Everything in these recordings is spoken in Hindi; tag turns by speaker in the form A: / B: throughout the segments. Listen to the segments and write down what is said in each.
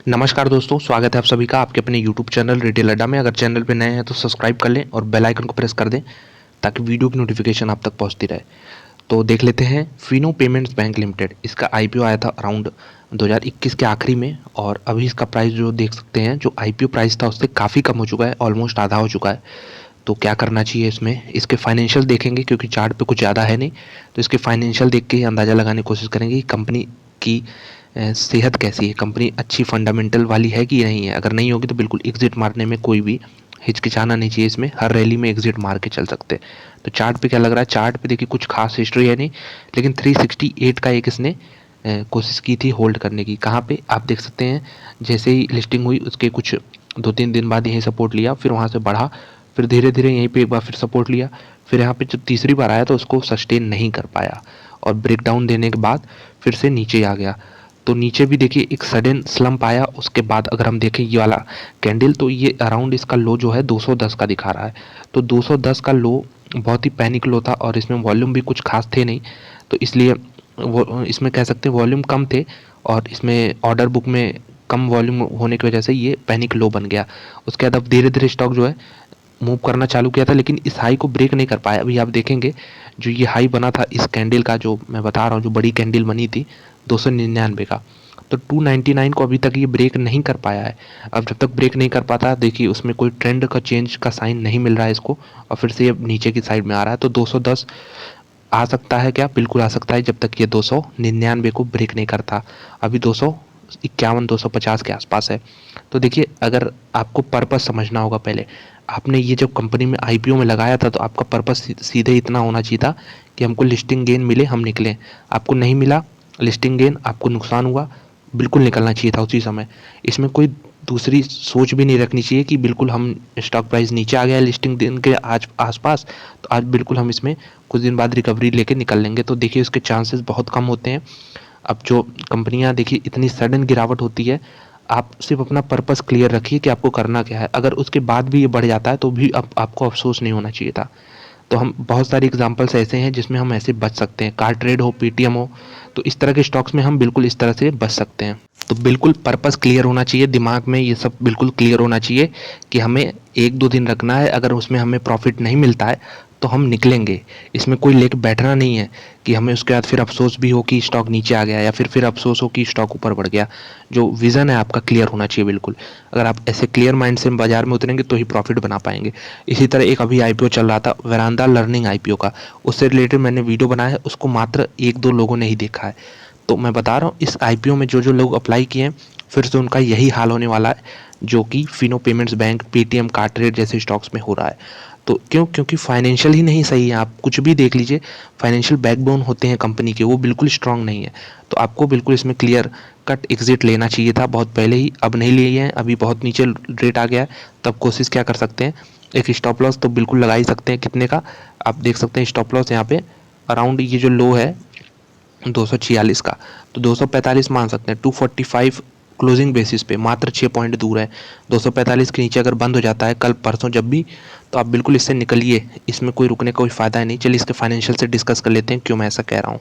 A: नमस्कार दोस्तों, स्वागत है आप सभी का आपके अपने यूट्यूब चैनल रिटेल अड्डा में। अगर चैनल पे नए हैं तो सब्सक्राइब कर लें और बेल आइकन को प्रेस कर दें ताकि वीडियो की नोटिफिकेशन आप तक पहुंचती रहे। तो देख लेते हैं फिनो पेमेंट्स बैंक लिमिटेड। इसका आईपीओ आया था अराउंड 2021 के आखिरी में और अभी इसका प्राइस जो देख सकते हैं, जो आईपीओ प्राइस था उससे काफ़ी कम हो चुका है, ऑलमोस्ट आधा हो चुका है। तो क्या करना चाहिए इसमें, इसके फाइनेंशियल देखेंगे क्योंकि चार्ट पे कुछ ज़्यादा है नहीं, तो इसके फाइनेंशियल देख के ही अंदाज़ा लगाने की कोशिश करेंगे कि कंपनी की सेहत कैसी है, कंपनी अच्छी फंडामेंटल वाली है कि नहीं है। अगर नहीं होगी तो बिल्कुल एग्जिट मारने में कोई भी हिचकिचाना नहीं चाहिए, इसमें हर रैली में एग्जिट मार के चल सकते हैं। तो चार्ट पे क्या लग रहा है, चार्ट पे देखिए कुछ खास हिस्ट्री है नहीं, लेकिन 368 का एक इसने कोशिश की थी होल्ड करने की। कहाँ पे आप देख सकते हैं, जैसे ही लिस्टिंग हुई उसके कुछ 2-3 दिन बाद यहीं सपोर्ट लिया, फिर वहाँ से बढ़ा, फिर धीरे धीरे यहीं पे एक बार फिर सपोर्ट लिया, फिर यहाँ पे जब तीसरी बार आया तो उसको सस्टेन नहीं कर पाया और ब्रेक डाउन देने के बाद फिर से नीचे आ गया। तो नीचे भी देखिए एक सडन स्लंप आया। उसके बाद अगर हम देखें ये वाला कैंडल, तो ये अराउंड इसका लो जो है 210 का दिखा रहा है। तो 210 का लो बहुत ही पैनिक लो था और इसमें वॉल्यूम भी कुछ खास थे नहीं, तो इसलिए वो इसमें कह सकते हैं वॉल्यूम कम थे और इसमें ऑर्डर बुक में कम वॉल्यूम होने की वजह से ये पैनिक लो बन गया। उसके बाद अब धीरे धीरे स्टॉक जो है मूव करना चालू किया था, लेकिन इस हाई को ब्रेक नहीं कर पाया। अभी आप देखेंगे जो ये हाई बना था इस कैंडल का, जो मैं बता रहा हूँ, जो बड़ी कैंडल बनी थी 299 का, तो 299 को अभी तक ये ब्रेक नहीं कर पाया है। अब जब तक ब्रेक नहीं कर पाता, देखिए उसमें कोई ट्रेंड का चेंज का साइन नहीं मिल रहा है इसको, और फिर से ये नीचे की साइड में आ रहा है। तो 210 आ सकता है क्या? बिल्कुल आ सकता है, जब तक ये 299 को ब्रेक नहीं करता। अभी 251 250 के आसपास है। तो देखिए, अगर आपको पर्पस समझना होगा, पहले आपने ये जब कंपनी में आईपीओ में लगाया था तो आपका पर्पस सीधे इतना होना चाहिए था कि हमको लिस्टिंग गेन मिले, हम निकलें। आपको नहीं मिला लिस्टिंग गेन, आपको नुकसान हुआ, बिल्कुल निकलना चाहिए था उसी समय। इसमें कोई दूसरी सोच भी नहीं रखनी चाहिए कि बिल्कुल हम स्टॉक प्राइस नीचे आ गया लिस्टिंग दिन के आज आसपास, तो आज बिल्कुल हम इसमें कुछ दिन बाद रिकवरी लेके निकल लेंगे। तो देखिए उसके चांसेस बहुत कम होते हैं। अब जो कंपनियां देखिए इतनी सडन गिरावट होती है, आप सिर्फ अपना पर्पस क्लियर रखिए कि आपको करना क्या है। अगर उसके बाद भी ये बढ़ जाता है तो भी आपको अफसोस नहीं होना चाहिए था। तो हम बहुत सारे एग्जांपल्स ऐसे हैं जिसमें हम ऐसे बच सकते हैं। कार ट्रेड हो, पीटीएम हो, तो इस तरह के स्टॉक्स में हम बिल्कुल इस तरह से बच सकते हैं। तो बिल्कुल पर्पस क्लियर होना चाहिए, दिमाग में ये सब बिल्कुल क्लियर होना चाहिए कि हमें 1-2 दिन रखना है। अगर उसमें हमें प्रॉफिट नहीं मिलता है तो हम निकलेंगे। इसमें कोई लेके बैठना नहीं है कि हमें उसके बाद फिर अफसोस भी हो कि स्टॉक नीचे आ गया या फिर अफसोस हो कि स्टॉक ऊपर बढ़ गया। जो विज़न है आपका क्लियर होना चाहिए बिल्कुल। अगर आप ऐसे क्लियर माइंड से बाजार में उतरेंगे तो ही प्रॉफिट बना पाएंगे। इसी तरह एक अभी आईपीओ चल रहा था वेरांडा लर्निंग आईपीओ का, उससे रिलेटेड मैंने वीडियो बनाया है, उसको मात्र 1-2 लोगों ने ही देखा है। तो मैं बता रहा हूँ, इस आईपीओ में जो जो लोग अप्लाई किए हैं फिर से उनका यही हाल होने वाला है जो कि फिनो पेमेंट्स बैंक, पेटीएम, कार्टरेट जैसे स्टॉक्स में हो रहा है। तो क्यों? क्योंकि फाइनेंशियल ही नहीं सही है। आप कुछ भी देख लीजिए, फाइनेंशियल बैकबोन होते हैं कंपनी के, वो बिल्कुल स्ट्रांग नहीं है। तो आपको बिल्कुल इसमें क्लियर कट एग्जिट लेना चाहिए था बहुत पहले ही। अब नहीं लिए हैं, अभी बहुत नीचे रेट आ गया है, तब कोशिश क्या कर सकते हैं, एक स्टॉप लॉस तो बिल्कुल लगा ही सकते हैं। कितने का आप देख सकते हैं स्टॉप लॉस यहाँ पे, अराउंड ये जो लो है 246 का, तो 245 मान सकते हैं। 245 क्लोजिंग बेसिस पे मात्र 6 पॉइंट दूर है। 245 के नीचे अगर बंद हो जाता है कल परसों जब भी, तो आप बिल्कुल इससे निकलिए, इसमें कोई रुकने का कोई फ़ायदा नहीं। चलिए इसके फाइनेंशियल से डिस्कस कर लेते हैं क्यों मैं ऐसा कह रहा हूँ।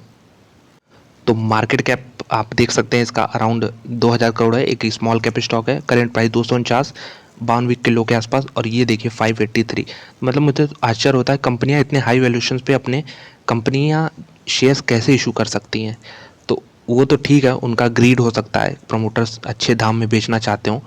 A: तो मार्केट कैप आप देख सकते हैं इसका अराउंड 2000 करोड़ है। एक स्मॉल कैप स्टॉक है, करेंट प्राइस 249, 52 वीक के लो के आसपास, और ये देखिए 583। मतलब मुझे आश्चर्य होता है कंपनियां इतने हाई वैल्यूएशन पे अपने कंपनियां शेयर्स कैसे इशू कर सकती हैं। तो वो तो ठीक है, उनका ग्रीड हो सकता है, प्रमोटर्स अच्छे दाम में बेचना चाहते हों,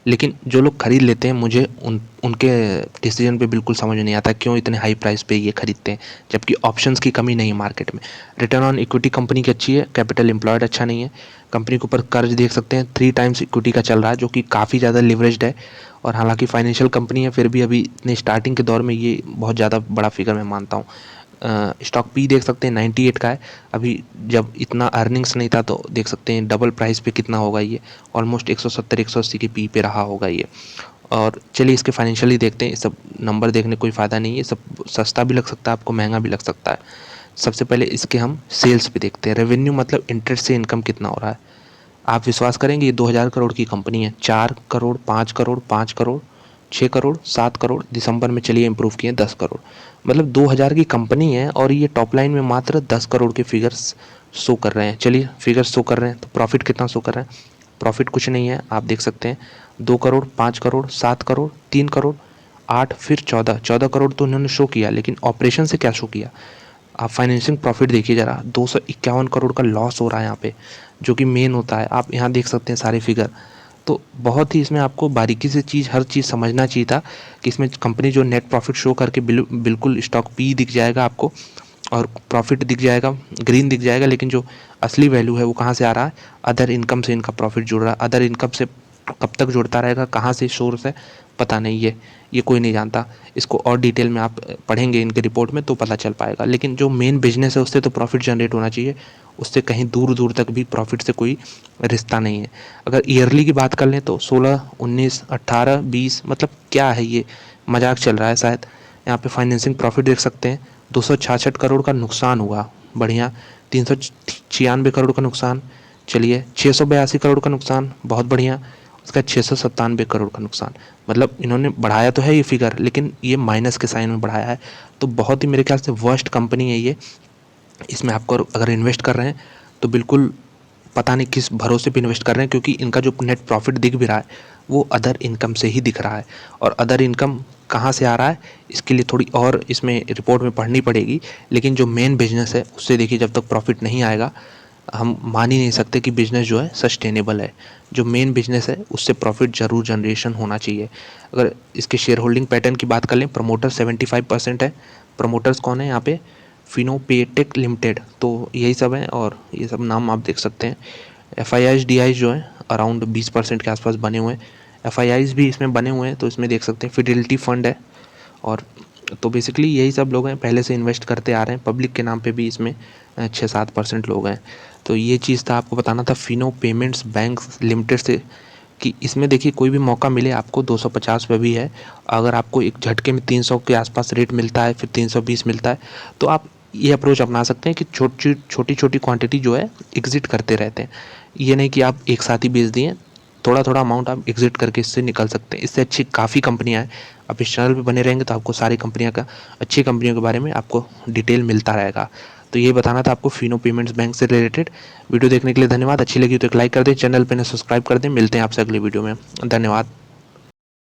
A: लेकिन जो लोग खरीद लेते हैं, मुझे उनके डिसीजन पे बिल्कुल समझ नहीं आता क्यों इतने हाई प्राइस पे ये खरीदते हैं, जबकि ऑप्शंस की कमी नहीं है मार्केट में। रिटर्न ऑन इक्विटी कंपनी की अच्छी है, कैपिटल एम्प्लॉयड अच्छा नहीं है। कंपनी के ऊपर कर्ज देख सकते हैं 3 टाइम्स इक्विटी का चल रहा है, जो कि काफ़ी ज़्यादा लिवरेज्ड है। और हालांकि फाइनेंशियल कंपनी है, फिर भी अभी इतने स्टार्टिंग के दौर में ये बहुत ज़्यादा बड़ा फिगर मैं मानता हूँ। स्टॉक पी देख सकते हैं 98 का है। अभी जब इतना अर्निंग्स नहीं था तो देख सकते हैं डबल प्राइस पे कितना होगा ये, ऑलमोस्ट 170 180 के पी पे रहा होगा ये। और चलिए इसके फाइनेंशियली देखते हैं। सब नंबर देखने कोई फ़ायदा नहीं है, सब सस्ता भी लग सकता है आपको, महंगा भी लग सकता है। सबसे पहले इसके हम सेल्स पे देखते हैं। रेवेन्यू मतलब इंटरेस्ट से इनकम कितना हो रहा है। आप विश्वास करेंगे ये 2000 करोड़ की कंपनी है, 4 करोड़, 5 करोड़, 5 करोड़, 6 करोड़, 7 करोड़, दिसंबर में चलिए इम्प्रूव किए 10 करोड़। मतलब 2000 की कंपनी है और ये टॉप लाइन में मात्र 10 करोड़ के फिगर्स शो कर रहे हैं। चलिए फिगर्स शो कर रहे हैं तो प्रॉफिट कितना शो कर रहे हैं, प्रॉफिट कुछ नहीं है, आप देख सकते हैं 2 करोड़, 5 करोड़, 7 करोड़, 3 करोड़, 8, फिर 14 करोड़ तो उन्होंने शो किया, लेकिन ऑपरेशन से क्या शो किया? आप फाइनेंसिंग प्रॉफिट देखिए ज़रा, 251 करोड़ का लॉस हो रहा है यहाँ पे, जो कि मेन होता है। आप यहाँ देख सकते हैं सारे फिगर। तो बहुत ही इसमें आपको बारीकी से हर चीज़ समझना चाहिए था कि इसमें कंपनी जो नेट प्रॉफिट शो करके बिल्कुल स्टॉक पी दिख जाएगा आपको और प्रॉफिट दिख जाएगा, ग्रीन दिख जाएगा, लेकिन जो असली वैल्यू है वो कहाँ से आ रहा है? अदर इनकम से इनका प्रॉफिट जुड़ रहा है। अदर इनकम से कब तक जुड़ता रहेगा, कहाँ से सोर्स है, पता नहीं है, ये कोई नहीं जानता। इसको और डिटेल में आप पढ़ेंगे इनके रिपोर्ट में तो पता चल पाएगा। लेकिन जो मेन बिजनेस है उससे तो प्रॉफिट जनरेट होना चाहिए, उससे कहीं दूर दूर तक भी प्रॉफिट से कोई रिश्ता नहीं है। अगर ईयरली की बात कर लें तो 16, 19, 18, 20, मतलब क्या है ये, मजाक चल रहा है शायद। यहाँ पे फाइनेंसिंग प्रॉफिट देख सकते हैं, 266 करोड़ का नुकसान हुआ, बढ़िया। 396 करोड़ का नुकसान, चलिए। 682 करोड़ का नुकसान, बहुत बढ़िया। उसका 697 करोड़ का नुकसान, मतलब इन्होंने बढ़ाया तो है ये फिगर, लेकिन ये माइनस के साइन में बढ़ाया है। तो बहुत ही मेरे ख्याल से वर्स्ट कंपनी है ये। इसमें आपको अगर इन्वेस्ट कर रहे हैं तो बिल्कुल पता नहीं किस भरोसे पे इन्वेस्ट कर रहे हैं, क्योंकि इनका जो नेट प्रॉफिट दिख भी रहा है वो अदर इनकम से ही दिख रहा है। और अदर इनकम कहाँ से आ रहा है, इसके लिए थोड़ी और इसमें रिपोर्ट में पढ़नी पड़ेगी। लेकिन जो मेन बिजनेस है उससे देखिए, जब तक प्रॉफिट नहीं आएगा हम मान ही नहीं सकते कि बिज़नेस जो है सस्टेनेबल है। जो मेन बिज़नेस है उससे प्रॉफिट ज़रूर जनरेशन होना चाहिए। अगर इसके शेयर होल्डिंग पैटर्न की बात कर लें, प्रमोटर 75% है। प्रमोटर्स कौन है यहाँ पे? फिनोपेटेक लिमिटेड, तो यही सब है और ये सब नाम आप देख सकते हैं। एफ डी जो है अराउंड 20% के आसपास बने हुए हैं। एफ भी इसमें बने हुए हैं, तो इसमें देख सकते हैं फिडेलिटी फंड है। और तो बेसिकली यही सब लोग हैं, पहले से इन्वेस्ट करते आ रहे हैं। पब्लिक के नाम पे भी इसमें 6-7% लोग हैं। तो ये चीज़ था, आपको बताना था फिनो पेमेंट्स बैंक लिमिटेड से, कि इसमें देखिए कोई भी मौका मिले आपको 250 पे भी है। अगर आपको एक झटके में 300 के आसपास रेट मिलता है, फिर 320 मिलता है, तो आप ये अप्रोच अपना सकते हैं कि छोटी छोटी क्वांटिटी जो है एग्जिट करते रहते हैं। ये नहीं कि आप एक साथ ही बेच दिए, थोड़ा थोड़ा अमाउंट आप एग्जिट करके इससे निकल सकते हैं। इससे अच्छी काफ़ी कंपनियां हैं। आप इस चैनल पे बने रहेंगे तो आपको सारी कंपनियां का, अच्छी कंपनियों के बारे में आपको डिटेल मिलता रहेगा। तो ये बताना था आपको फिनो पेमेंट्स बैंक से रिलेटेड। वीडियो देखने के लिए धन्यवाद। अच्छी लगी तो एक लाइक कर दें, चैनल पे ने सब्सक्राइब कर दें। मिलते हैं आपसे अगली वीडियो में, धन्यवाद।